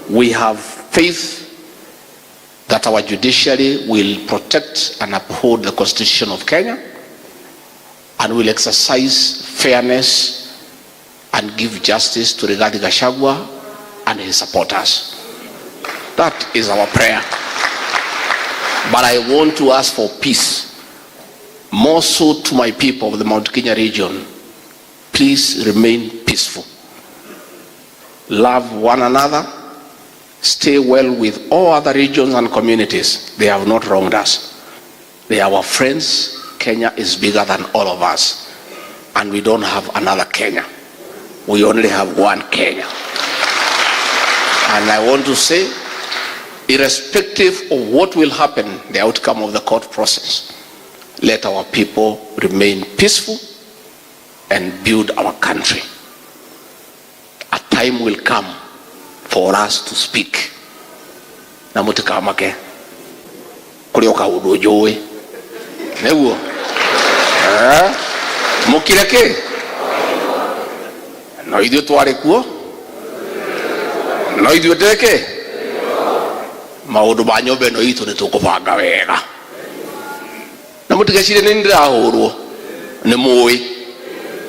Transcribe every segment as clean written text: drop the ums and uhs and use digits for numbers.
We have faith that our judiciary will protect and uphold the Constitution of Kenya and will exercise fairness and give justice to Rigathi Gachagua and his supporters. That is our prayer. But I want to ask for peace, more so to my people of the Mount Kenya region. Please remain peaceful. Love one another. Stay well with all other regions and communities. They have not wronged us. They are our friends. Kenya is bigger than all of us. And we don't have another Kenya. We only have one Kenya. And I want to say, irrespective of what will happen, the outcome of the court process, let our people remain peaceful and build our country. A time will come for us to speak. Namutukamake kulioka udojowe newo mukireke no idio tware kuo no idio teke maundu ma nyombe no itu nitukubanga wega na mutigecire ni ndirahurwo ni muwi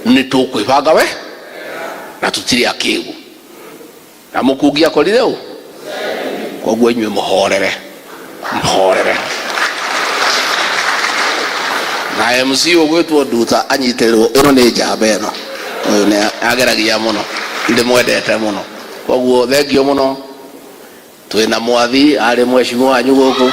nitukwibanga we na tutiri akigu na mukungia korire u koguo inywe muhorere na MC ogwetwo Nduta anyiterwo ino ni njamba ino uyu ni ageragia muno ndimwendete muno koguo thengio muno twina mwathi ari mwecimu wanyu guku